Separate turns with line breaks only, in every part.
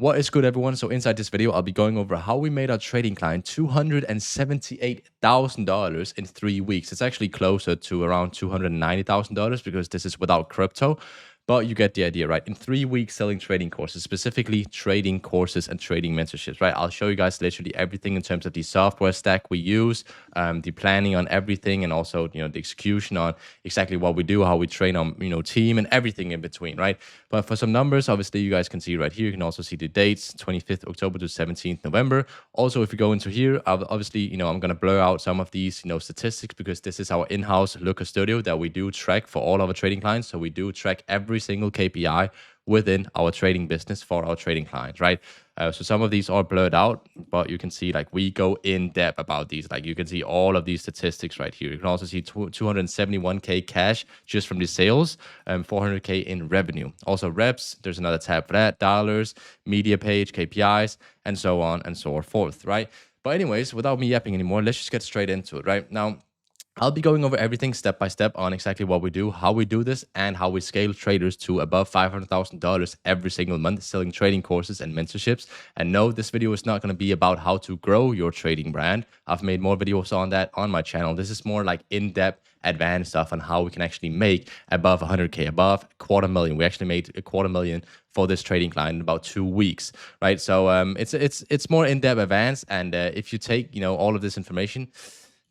What is good, everyone? So inside this video, I'll be going over how we made our trading client $278,000 in 3 weeks. It's actually closer to around $290,000 because this is without crypto. But you get the idea, right? In 3 weeks selling trading courses, specifically trading courses and trading mentorships, right? I'll show you guys literally everything in terms of the software stack we use, the planning on everything, and also, the execution on exactly what we do, how we train our, team and everything in between, right? But for some numbers, obviously you guys can see right here, you can also see the dates, 25th October to 17th November. Also, if you go into here, obviously, I'm going to blur out some of these, statistics because this is our in-house Looker Studio that we do track for all our trading clients. So we do track every single KPI within our trading business for our trading clients, right? So some of these are blurred out, but you can see like we go in depth about these. Like you can see all of these statistics right here. You can also see 271K cash just from the sales, 400K in revenue. Also reps, there's another tab for that, dollars, media page, KPIs, and so on and so forth, right? But anyways, without me yapping anymore, let's just get straight into it, right? Now, I'll be going over everything step by step on exactly what we do, how we do this, and how we scale traders to above $500,000 every single month selling trading courses and mentorships. And no, this video is not going to be about how to grow your trading brand. I've made more videos on that on my channel. This is more like in-depth advanced stuff on how we can actually make above 100K, above $250,000. We actually made $250,000 for this trading client in about 2 weeks, right? So it's more in-depth advanced. And if you take, all of this information,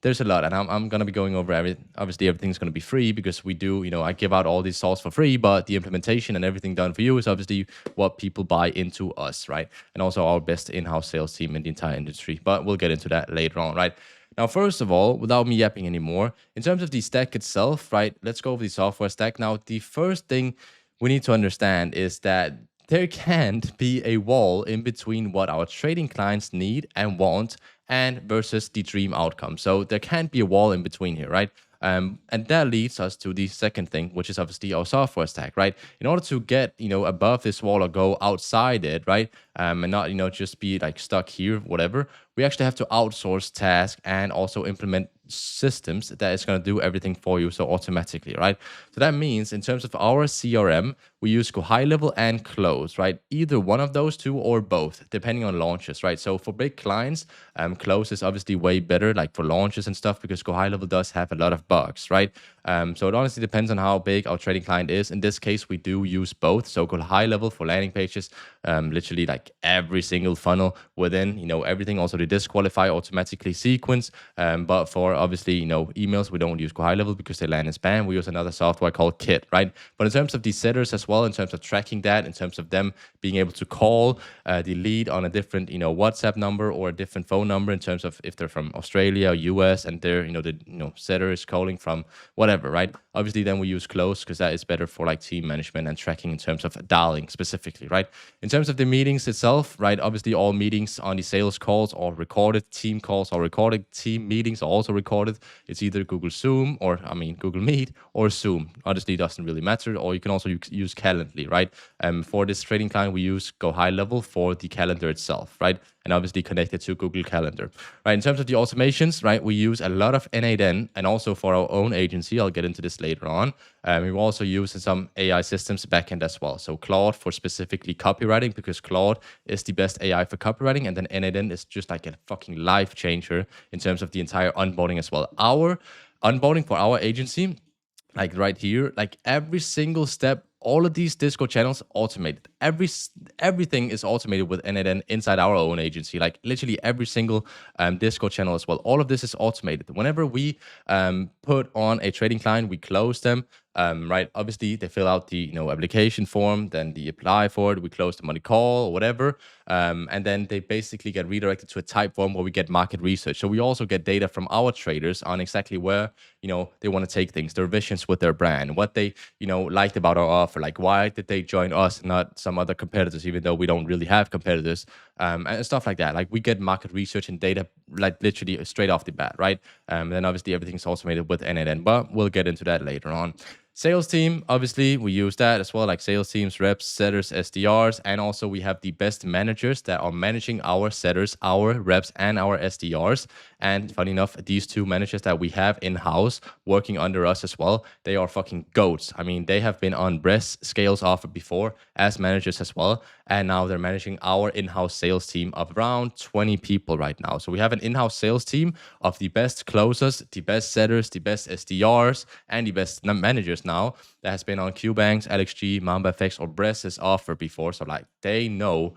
there's a lot, and I'm going to be going over everything. Obviously, everything's going to be free because we do, I give out all these salts for free, but the implementation and everything done for you is obviously what people buy into us, right? And also our best in-house sales team in the entire industry, but we'll get into that later on, right? Now, first of all, without me yapping anymore, in terms of the stack itself, right, let's go over the software stack. Now, the first thing we need to understand is that there can't be a wall in between what our trading clients need and want and versus the dream outcome. So there can't be a wall in between here, right? And that leads us to the second thing, which is obviously our software stack, right? In order to get, above this wall or go outside it, right? And not, just be like stuck here, whatever, we actually have to outsource tasks and also implement systems that is going to do everything for you so automatically, right? So that means in terms of our CRM, we use Go High Level and Close, right? Either one of those two or both, depending on launches, right? So for big clients, Close is obviously way better, like for launches and stuff, because Go High Level does have a lot of bugs, right? So it honestly depends on how big our trading client is. In this case, we do use both. So Go High Level for landing pages, literally like every single funnel within, everything. Also, they disqualify automatically sequence. But for obviously, emails, we don't use Go High Level because they land in spam. We use another software called Kit, right? But in terms of the setters as well, in terms of tracking that, in terms of them being able to call the lead on a different, WhatsApp number or a different phone number, in terms of if they're from Australia or US and they're, the setter is calling from whatever, right? Obviously, then we use Close because that is better for like team management and tracking in terms of dialing specifically, right? In terms of the meetings itself, right? Obviously, all meetings on the sales calls are recorded, team calls are recorded, team meetings are also recorded. It's either Google Zoom or, Google Meet or Zoom. Honestly, it doesn't really matter. Or you can also use Calendly, right? For this trading client, we use Go High Level for the calendar itself, right? And obviously connected to Google Calendar, right? In terms of the automations, right, we use a lot of N8N and also for our own agency. I'll get into this later on. We also use some AI systems backend as well. So Claude for specifically copywriting, because Claude is the best AI for copywriting, and then N8N is just like a fucking life changer in terms of the entire onboarding as well. Our onboarding for our agency, like right here, like every single step, all of these Discord channels automated. Everything is automated with N8N inside our own agency. Like literally every single Discord channel as well. All of this is automated. Whenever we put on a trading client, we close them. Right, obviously they fill out the application form, then they apply for it, we close them on the call or whatever, and then they basically get redirected to a type form where we get market research. So we also get data from our traders on exactly where they want to take things, their visions with their brand, what they liked about our offer, like why did they join us, not some other competitors, even though we don't really have competitors, and stuff like that. Like we get market research and data like literally straight off the bat, right? And then obviously everything's automated with N8N, but we'll get into that later on. Sales team, obviously, we use that as well, like sales teams, reps, setters, SDRs, and also we have the best managers that are managing our setters, our reps, and our SDRs. And funny enough, these two managers that we have in-house working under us as well, they are fucking goats. I mean, they have been on breast scales offer before as managers as well. And now they're managing our in-house sales team of around 20 people right now. So we have an in-house sales team of the best closers, the best setters, the best SDRs, and the best managers now that has been on QBanks, LXG, MambaFX, or Breast's offer before. So like they know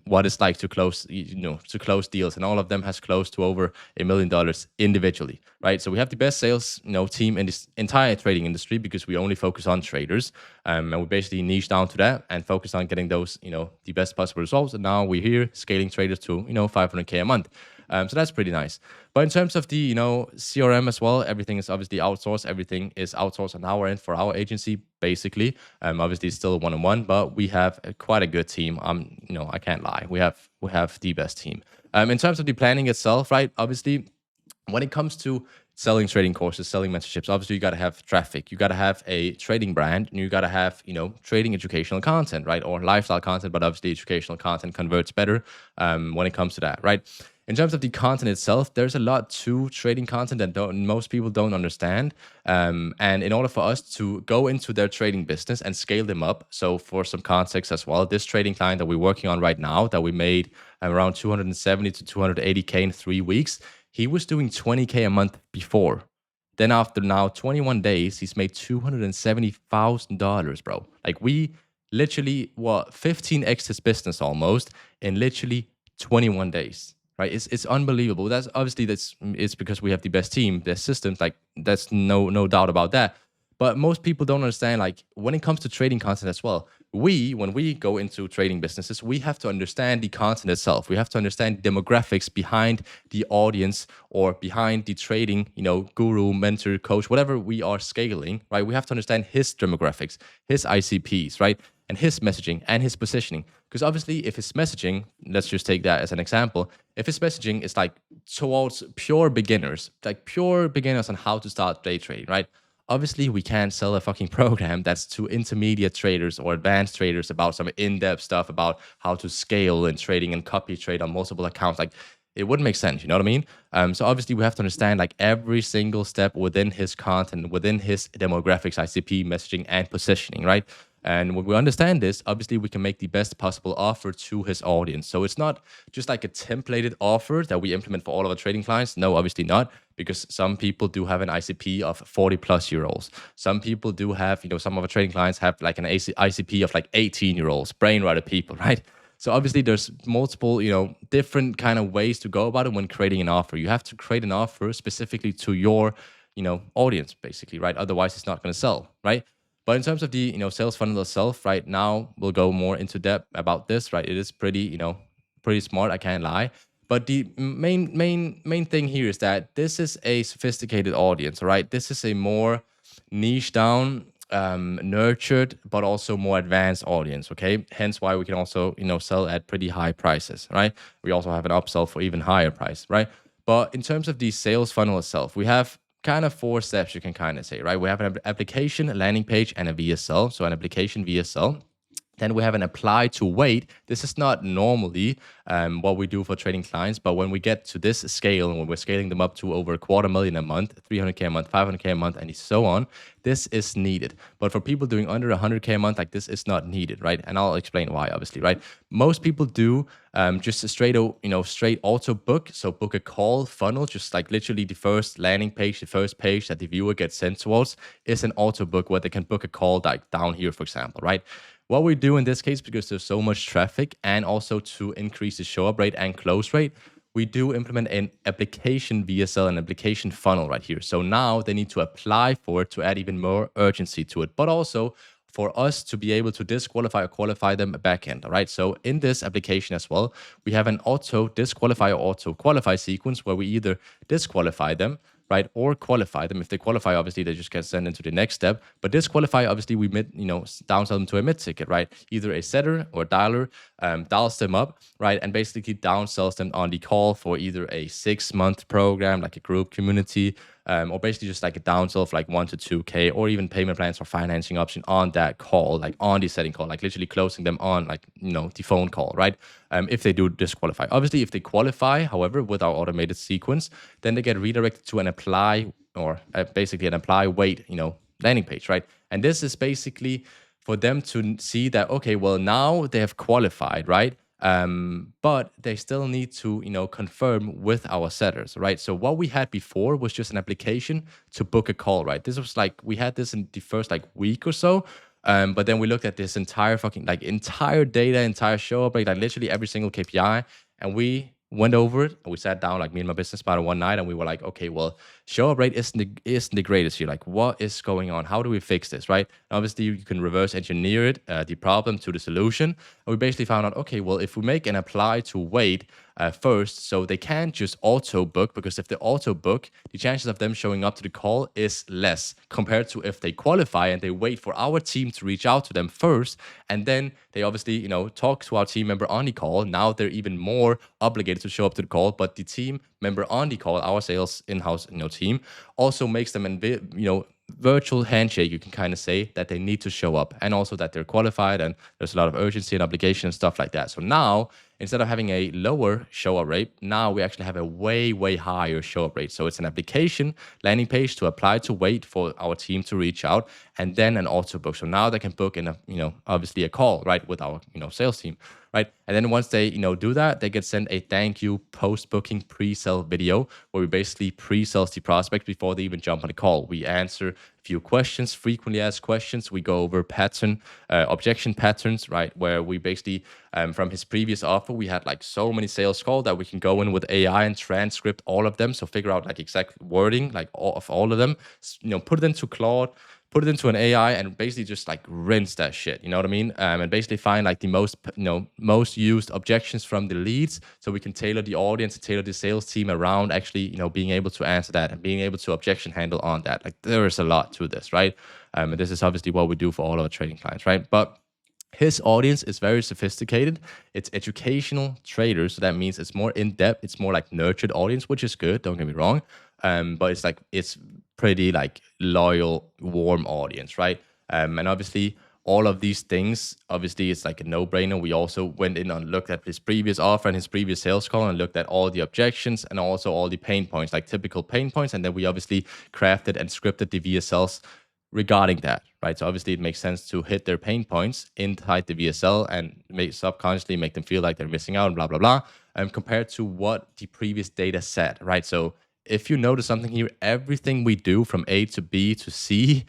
what it's like to close, to close deals, and all of them has closed to over $1 million individually, right? So we have the best sales, team in this entire trading industry because we only focus on traders, and we basically niche down to that and focus on getting those, the best possible results. And now we're here scaling traders to, 500K a month. So that's pretty nice. But in terms of the, CRM as well, everything is obviously outsourced. Everything is outsourced on our end for our agency, basically. Obviously, it's still a one-on-one, but we have quite a good team. I can't lie. We have the best team. In terms of the planning itself, right? Obviously, when it comes to selling trading courses, selling mentorships, obviously you got to have traffic. You got to have a trading brand, and you got to have, trading educational content, right? Or lifestyle content, but obviously educational content converts better when it comes to that, right? In terms of the content itself, there's a lot to trading content that most people don't understand. And in order for us to go into their trading business and scale them up, so for some context as well, this trading client that we're working on right now that we made around 270 to 280K in 3 weeks, he was doing 20K a month before. Then after now 21 days, he's made $270,000, bro. Like we literally, 15x his business almost in literally 21 days. Right, it's unbelievable. That's obviously it's because we have the best team, best systems. Like that's no doubt about that. But most people don't understand. Like when it comes to trading content as well, when we go into trading businesses, we have to understand the content itself. We have to understand demographics behind the audience or behind the trading, guru, mentor, coach, whatever we are scaling. Right, we have to understand his demographics, his ICPs, right, and his messaging and his positioning. Because obviously, if his messaging, let's just take that as an example, if his messaging is like towards pure beginners on how to start day trading, right? Obviously, we can't sell a fucking program that's to intermediate traders or advanced traders about some in-depth stuff about how to scale and trading and copy trade on multiple accounts. Like, it wouldn't make sense, you know what I mean? So obviously, we have to understand like every single step within his content, within his demographics, ICP, messaging, and positioning, right? And when we understand this, obviously we can make the best possible offer to his audience. So it's not just like a templated offer that we implement for all of our trading clients. No, obviously not, because some people do have an ICP of 40+-year-olds. Some people do have, some of our trading clients have like an ICP of like 18-year-olds, brain-rotted people, right? So obviously there's multiple, different kind of ways to go about it when creating an offer. You have to create an offer specifically to your, audience, basically, right? Otherwise, it's not going to sell, right? But in terms of the sales funnel itself, right now we'll go more into depth about this, right? It is pretty pretty smart, I can't lie. But the main thing here is that this is a sophisticated audience, right? This is a more niche down, nurtured, but also more advanced audience. Okay, hence why we can also sell at pretty high prices, right? We also have an upsell for even higher price, right? But in terms of the sales funnel itself, we have kind of 4 steps, you can kind of say, right? We have an application, a landing page, and a VSL. So an application VSL. Then we have an apply to wait. This is not normally what we do for trading clients, but when we get to this scale and when we're scaling them up to over $250,000 a month, 300K a month, 500K a month, and so on, this is needed. But for people doing under 100K a month, like this is not needed, right? And I'll explain why, obviously, right? Most people do just a straight auto book. So book a call funnel, just like literally the first landing page, the first page that the viewer gets sent towards is an auto book where they can book a call like down here, for example, right? What we do in this case, because there's so much traffic and also to increase the show up rate and close rate, we do implement an application VSL, an application funnel right here. So now they need to apply for it to add even more urgency to it, but also for us to be able to disqualify or qualify them backend. All right. So in this application as well, we have an auto disqualify or auto qualify sequence where we either disqualify them. right? Or qualify them. If they qualify, obviously they just get sent into the next step. But disqualify, obviously we downsell them to a mid ticket, right? Either a setter or a dialer dials them up, right? And basically downsells them on the call for either a 6-month program, like a group community, or basically just like a downsell of like 1 to 2K, or even payment plans or financing option on that call, like on the setting call, like literally closing them on like, the phone call, right? If they do disqualify. Obviously, if they qualify, however, with our automated sequence, then they get redirected to an apply or basically an apply wait, landing page, right? And this is basically for them to see that, okay, well, now they have qualified, right? But they still need to, confirm with our setters, right? So what we had before was just an application to book a call, right? This was like, we had this in the first like week or so. But then we looked at this entire entire data, entire show up, like literally every single KPI, and we went over it and we sat down, like me and my business partner one night, and we were like, okay, well, show up rate isn't the greatest here. Like, what is going on? How do we fix this, right? And obviously, you can reverse engineer it, the problem to the solution. And we basically found out, okay, well, if we make an apply to wait first, so they can't just auto book, because if they auto book, the chances of them showing up to the call is less compared to if they qualify and they wait for our team to reach out to them first, and then they obviously, talk to our team member on the call. Now they're even more obligated to show up to the call, but the team member on the call, our sales in-house, team, also makes them, virtual handshake, you can kind of say that they need to show up, and also that they're qualified, and there's a lot of urgency and obligation and stuff like that. So now, instead of having a lower show up rate, now we actually have a way, way higher show up rate. So it's an application landing page to apply to wait for our team to reach out, and then an auto book. So now they can book in obviously a call, right, with our, sales team, right? And then once they, do that, they get sent a thank you post-booking pre-sell video where we basically pre-sell the prospect before they even jump on the call. We answer a few questions, frequently asked questions. We go over objection patterns, right? Where we basically, from his previous offer, we had like so many sales calls that we can go in with AI and transcript all of them. So figure out like exact wording, like all of them, put it into Claude, put it into an AI, and basically just like rinse that shit. You know what I mean? And basically find like the most used objections from the leads, so we can tailor the audience and tailor the sales team around actually, being able to answer that and being able to objection handle on that. Like there is a lot to this, right? And this is obviously what we do for all our trading clients, right? But his audience is very sophisticated. It's educational traders, so that means it's more in depth. It's more like nurtured audience, which is good. Don't get me wrong, but it's pretty like loyal, warm audience, right? And obviously, all of these things, obviously, it's like a no-brainer. We also went in and looked at his previous offer and his previous sales call and looked at all the objections and also all the pain points, like typical pain points, and then we obviously crafted and scripted the VSLs regarding that, right? So obviously it makes sense to hit their pain points inside the VSL and subconsciously make them feel like they're missing out and blah, blah, blah, compared to what the previous data said, right? So if you notice something here, everything we do from A to B to C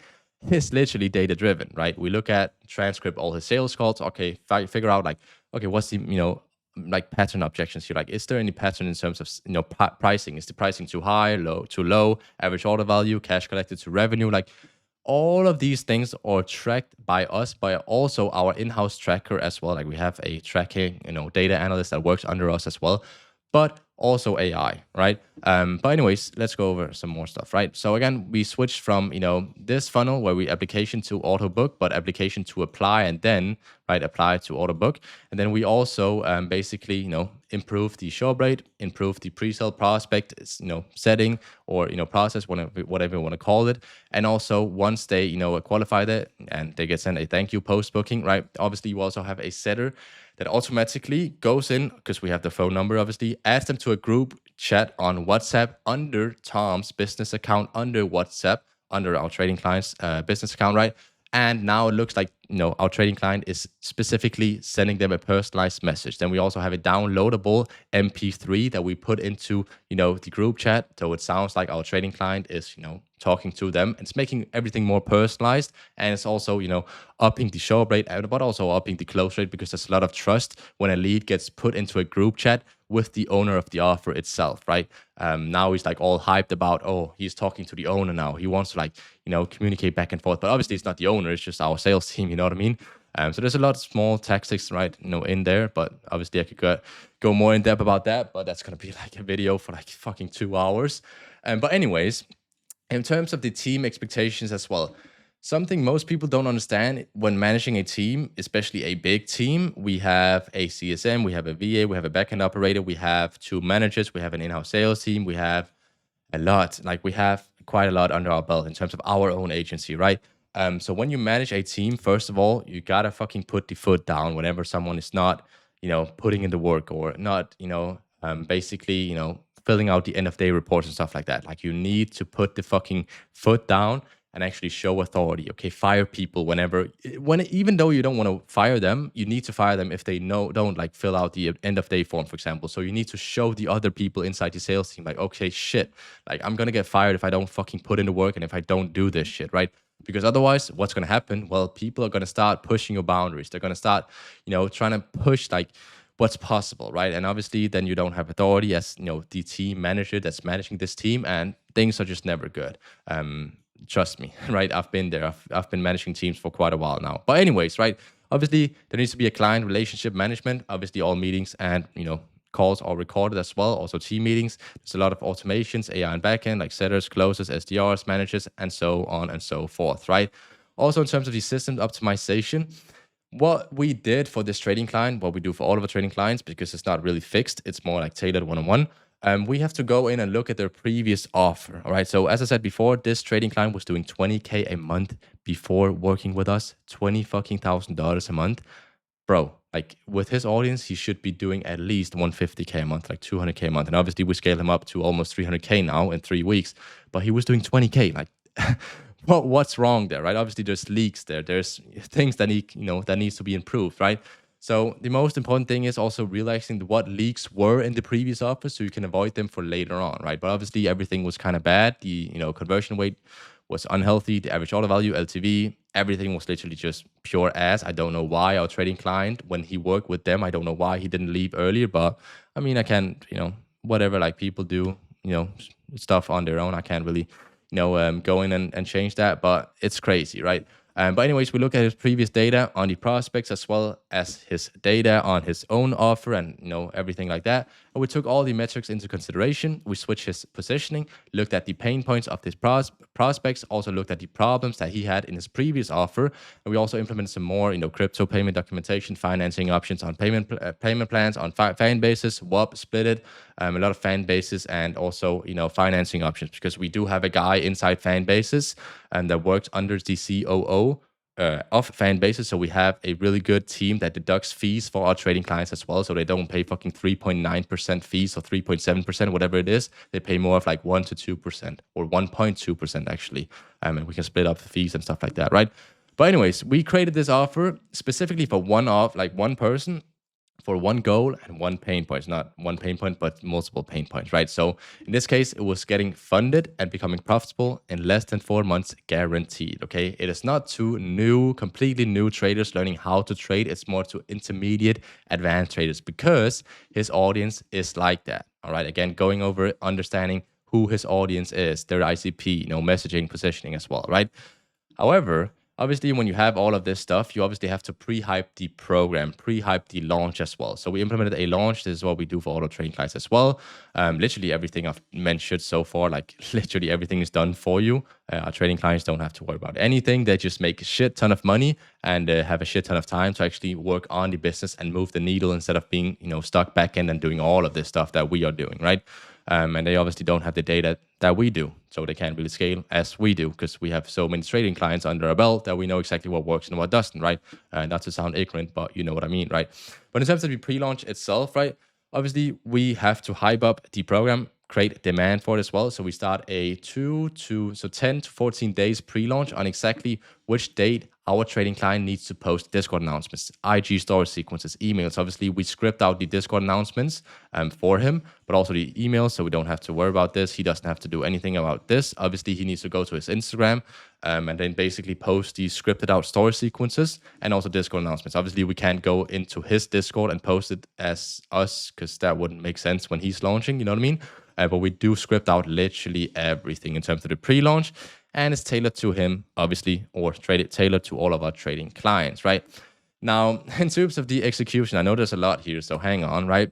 is literally data driven, right? We look at, transcript all his sales calls. Okay, figure out like, okay, what's the, like pattern objections here? Like, is there any pattern in terms of, pricing? Is the pricing too high, too low, average order value, cash collected to revenue? Like, all of these things are tracked by us, by also our in-house tracker as well. Like we have a tracking, data analyst that works under us as well, but also AI, right? But anyways, let's go over some more stuff, right? So again, we switched from, this funnel where we application to auto book, but application to apply, and then, right, apply to auto book. And then we also basically, improve the show rate, improve the pre-sale prospect, setting or, process, whatever you want to call it. And also once they, qualify that and they get sent a thank you post booking, right? Obviously you also have a setter that automatically goes in, because we have the phone number, obviously, adds them to a group chat on WhatsApp under Tom's business account, under WhatsApp, under our trading client's business account, right? And now it looks like, our trading client is specifically sending them a personalized message. Then we also have a downloadable MP3 that we put into, the group chat. So it sounds like our trading client is, talking to them. It's making everything more personalized. And it's also, upping the show rate, but also upping the close rate, because there's a lot of trust when a lead gets put into a group chat with the owner of the offer itself, right? Now he's like all hyped about, oh, he's talking to the owner now. He wants to like, communicate back and forth. But obviously it's not the owner, it's just our sales team, you know what I mean? So there's a lot of small tactics, right, in there. But obviously, I could go more in depth about that. But that's gonna be like a video for like fucking 2 hours. But anyways, in terms of the team expectations as well, something most people don't understand when managing a team, especially a big team, we have a CSM, we have a VA, we have a backend operator, we have 2 managers, we have an in-house sales team, we have a lot. Like we have quite a lot under our belt in terms of our own agency, right? So when you manage a team, first of all, you gotta fucking put the foot down whenever someone is not, putting in the work or not, basically, filling out the end of day reports and stuff like that. Like you need to put the fucking foot down and actually show authority. Okay, fire people when even though you don't want to fire them, you need to fire them if they don't like fill out the end of day form, for example. So you need to show the other people inside the sales team, like, okay, shit, like I'm gonna get fired if I don't fucking put in the work and if I don't do this shit, right? Because otherwise, what's gonna happen? Well, people are gonna start pushing your boundaries. They're gonna start, trying to push like what's possible, right? And obviously, then you don't have authority as the team manager that's managing this team, and things are just never good. Trust me, right? I've been there. I've been managing teams for quite a while now. But anyways, right? Obviously, there needs to be a client relationship management. Obviously, all meetings and calls are recorded as well. Also, team meetings. There's a lot of automations, AI and backend, like setters, closers, SDRs, managers, and so on and so forth, right? Also, in terms of the system optimization, what we did for this trading client, what we do for all of our trading clients, because it's not really fixed, it's more like tailored one-on-one. We have to go in and look at their previous offer. All right. So as I said before, this trading client was doing 20K a month before working with us, $20,000 a month. Bro, like with his audience, he should be doing at least 150K a month, like 200K a month. And obviously we scaled him up to almost 300K now in 3 weeks, but he was doing 20K. Like what's wrong there, right? Obviously there's leaks there. There's things that that needs to be improved, right? So the most important thing is also realizing what leaks were in the previous offer so you can avoid them for later on, right? But obviously everything was kind of bad. The conversion rate was unhealthy. The average order value, LTV, everything was literally just pure ass. I don't know why our trading client, when he worked with them, I don't know why he didn't leave earlier. But I mean, I can't, whatever like people do, stuff on their own. I can't really, go in and change that. But it's crazy, right? But anyways, we look at his previous data on the prospects as well as his data on his own offer and everything like that. And we took all the metrics into consideration. We switched his positioning, looked at the pain points of his prospects, also looked at the problems that he had in his previous offer. And we also implemented some more, crypto payment documentation, financing options on payment plans on fan bases, swap, split it, a lot of fan bases, and also financing options, because we do have a guy inside fan bases and that works under the COO of fan bases. So we have a really good team that deducts fees for our trading clients as well. So they don't pay fucking 3.9% fees or 3.7%, whatever it is. They pay more of like 1 to 2% or 1.2% actually. And we can split up the fees and stuff like that, right? But anyways, we created this offer specifically for one person, for one goal and one pain point. It's not one pain point, but multiple pain points, right? So in this case, it was getting funded and becoming profitable in less than 4 months, guaranteed. Okay. It is not to completely new traders learning how to trade. It's more to intermediate, advanced traders, because his audience is like that. All right. Again, going over understanding who his audience is, their ICP, messaging, positioning as well, right? However, obviously, when you have all of this stuff, you obviously have to pre-hype the program, pre-hype the launch as well. So we implemented a launch. This is what we do for all the trading clients as well. Literally everything I've mentioned so far, like literally everything is done for you. Our trading clients don't have to worry about anything. They just make a shit ton of money and have a shit ton of time to actually work on the business and move the needle instead of being, stuck back in and doing all of this stuff that we are doing, right? And they obviously don't have the data that we do. So they can't really scale as we do, because we have so many trading clients under our belt that we know exactly what works and what doesn't, right? Not to sound ignorant, but you know what I mean, right? But in terms of the pre-launch itself, right? Obviously, we have to hype up the program, create demand for it as well. So we start a 10 to 14 days pre-launch on exactly which date our trading client needs to post Discord announcements, IG story sequences, emails. Obviously, we script out the Discord announcements for him, but also the emails, so we don't have to worry about this. He doesn't have to do anything about this. Obviously, he needs to go to his Instagram and then basically post the scripted out story sequences and also Discord announcements. Obviously, we can't go into his Discord and post it as us, because that wouldn't make sense when he's launching, you know what I mean? But we do script out literally everything in terms of the pre-launch, and it's tailored to him, obviously, or tailored to all of our trading clients, right? Now, in terms of the execution, I know there's a lot here, so hang on, right?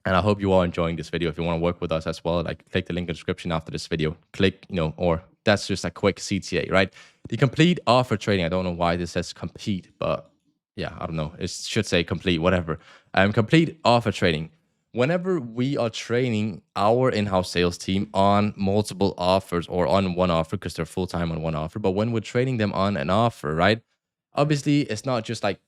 And I hope you are enjoying this video. If you want to work with us as well, like click the link in the description after this video. Click, or that's just a quick CTA, right? The complete offer trading. I don't know why this says complete, but yeah, I don't know. It should say complete, whatever. Complete offer trading. Whenever we are training our in-house sales team on multiple offers or on one offer, because they're full-time on one offer, but when we're training them on an offer, right? Obviously, it's not just like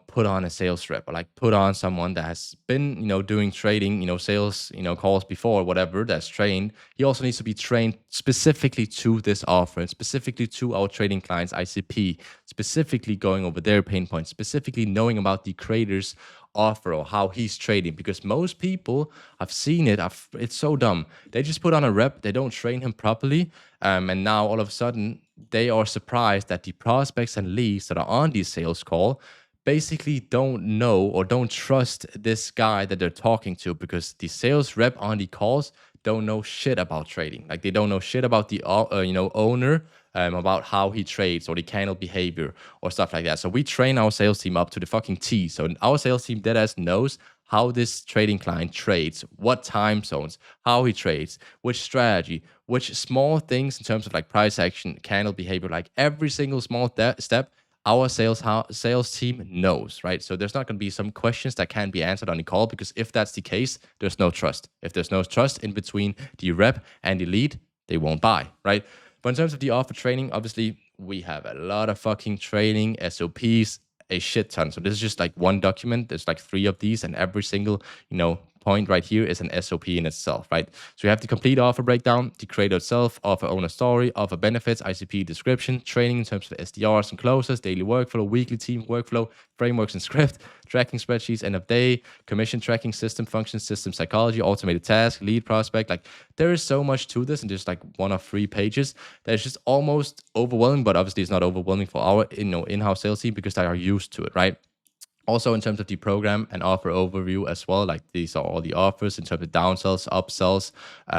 put on a sales rep or like put on someone that has been doing trading sales calls before, whatever, that's trained. He also needs to be trained specifically to this offer and specifically to our trading clients ICP, specifically going over their pain points, specifically knowing about the creator's offer or how he's trading, because most people, I've seen it, it's so dumb, they just put on a rep, they don't train him properly, and now all of a sudden they are surprised that the prospects and leads that are on the sales call basically don't know or don't trust this guy that they're talking to, because the sales rep on the calls don't know shit about trading. Like they don't know shit about the owner, about how he trades or the candle behavior or stuff like that. So we train our sales team up to the fucking T. So our sales team deadass knows how this trading client trades, what time zones, how he trades, which strategy, which small things in terms of like price action, candle behavior, like every single small step our sales team knows, right? So there's not going to be some questions that can't be answered on the call, because if that's the case, there's no trust. If there's no trust in between the rep and the lead, they won't buy, right? But in terms of the offer training, obviously we have a lot of fucking training SOPs, a shit ton. So this is just like one document. There's like 3 of these, and every single point right here is an SOP in itself, right? So you have the complete offer breakdown, the creator itself, offer owner story, offer benefits, ICP description, training in terms of SDRs and closes, daily workflow, weekly team workflow, frameworks and script, tracking spreadsheets, end of day, commission tracking system, function system, psychology, automated task, lead prospect. Like there is so much to this, and just like 1 of 3 pages that is just almost overwhelming. But obviously it's not overwhelming for our in-house sales team, because they are used to it, right? Also, in terms of the program and offer overview as well, like these are all the offers in terms of downsells, upsells,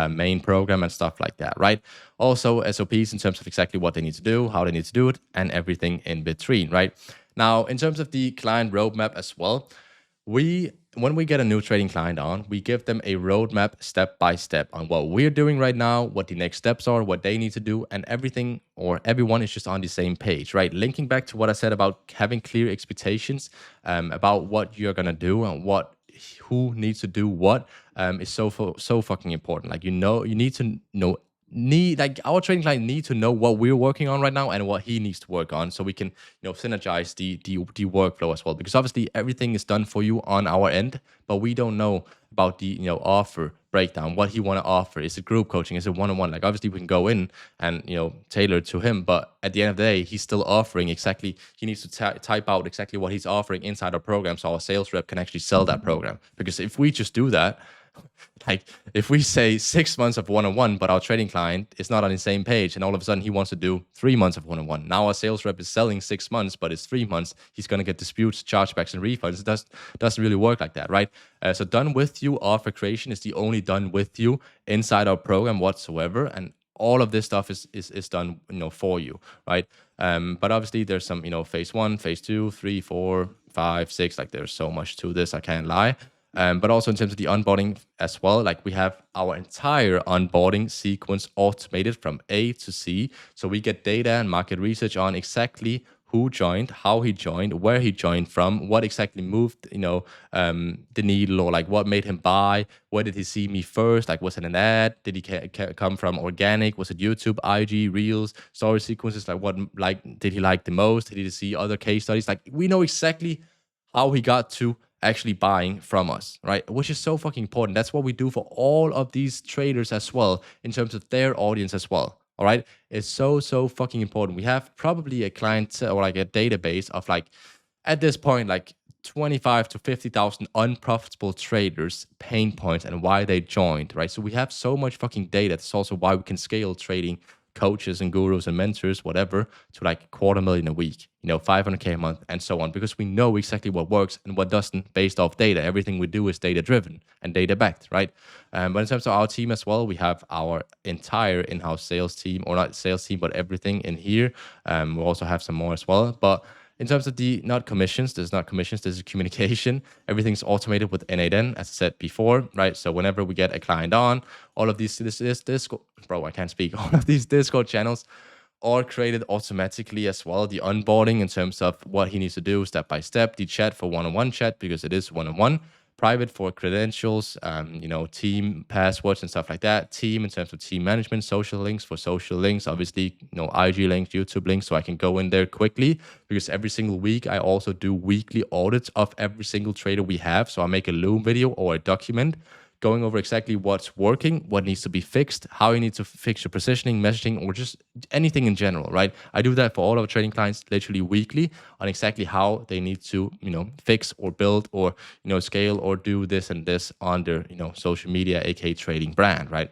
main program and stuff like that, right? Also, SOPs in terms of exactly what they need to do, how they need to do it, and everything in between, right? Now, in terms of the client roadmap as well, when we get a new trading client on, we give them a roadmap step by step on what we're doing right now, what the next steps are, what they need to do, and everything or everyone is just on the same page, right? Linking back to what I said about having clear expectations about what you're gonna do and who needs to do what is so fucking important. Like you need to know like our trading client need to know what we're working on right now and what he needs to work on, so we can synergize the workflow as well, because obviously everything is done for you on our end, but we don't know about the offer breakdown, what he want to offer. Is it group coaching, is it one-on-one? Like obviously we can go in and tailor to him, but at the end of the day he's still offering exactly, he needs to type out exactly what he's offering inside our program, so our sales rep can actually sell that program. Because if we just do that, like if we say 6 months of one-on-one, but our trading client is not on the same page, and all of a sudden he wants to do 3 months of one-on-one. Now our sales rep is selling 6 months, but it's 3 months. He's going to get disputes, chargebacks, and refunds. It doesn't really work like that, right? So done with you offer creation is the only done with you inside our program whatsoever, and all of this stuff is done for you, right? But obviously there's some phase 1, phase 2, 3, 4, 5, 6. Like there's so much to this, I can't lie. But also in terms of the onboarding as well, like we have our entire onboarding sequence automated from A to C. So we get data and market research on exactly who joined, how he joined, where he joined from, what exactly moved, the needle, or like what made him buy, where did he see me first, like was it an ad, did he come from organic, was it YouTube, IG, Reels, story sequences, like what like did he like the most, did he see other case studies? Like we know exactly how he got to actually buying from us, right? Which is so fucking important. That's what we do for all of these traders as well, in terms of their audience as well. All right. It's so fucking important. We have probably a client or like a database of like, at this point, like 25 to 50,000 unprofitable traders, pain points, and why they joined, right? So we have so much fucking data. That's also why we can scale trading coaches and gurus and mentors, whatever, to like 250,000 a week, 500K a month, and so on, because we know exactly what works and what doesn't based off data. Everything we do is data driven and data backed, right? But in terms of our team as well, we have our entire in-house sales team, or not sales team, but everything in here. We also have some more as well, but In terms of the not commissions, there's not commissions, there's communication. Everything's automated with N8N, as I said before, right? So whenever we get a client on, all of these, this Discord, bro, I can't speak, all of these Discord channels are created automatically as well. The onboarding in terms of what he needs to do step by step, the chat for one-on-one chat, because it is one-on-one, private for credentials, team passwords and stuff like that. Team in terms of team management, social links for social links, obviously, IG links, YouTube links, so I can go in there quickly, because every single week I also do weekly audits of every single trader we have. So I make a Loom video or a document going over exactly what's working, what needs to be fixed, how you need to fix your positioning, messaging, or just anything in general, right? I do that for all of our trading clients literally weekly on exactly how they need to, fix or build or, scale or do this and this on their, social media, aka trading brand, right?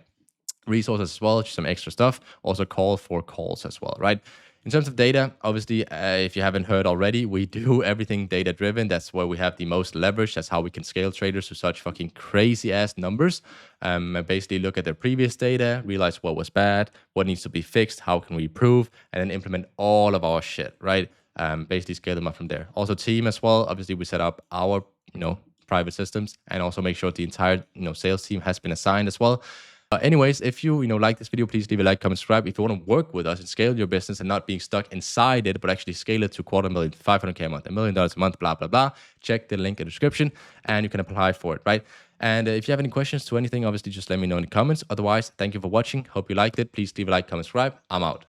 Resources as well, just some extra stuff. Also call for calls as well, right? In terms of data, obviously, if you haven't heard already, we do everything data driven. That's where we have the most leverage. That's how we can scale traders to such fucking crazy ass numbers. Basically look at their previous data, realize what was bad, what needs to be fixed, how can we improve, and then implement all of our shit, right? Basically scale them up from there. Also team as well. Obviously, we set up our, private systems and also make sure the entire, sales team has been assigned as well. Anyways, if you like this video, please leave a like, comment, subscribe. If you want to work with us and scale your business and not being stuck inside it, but actually scale it to $250,000, $500K a month, $1 million a month, blah, blah, blah, check the link in the description and you can apply for it, right? And if you have any questions to anything, obviously just let me know in the comments. Otherwise, thank you for watching. Hope you liked it. Please leave a like, comment, subscribe. I'm out.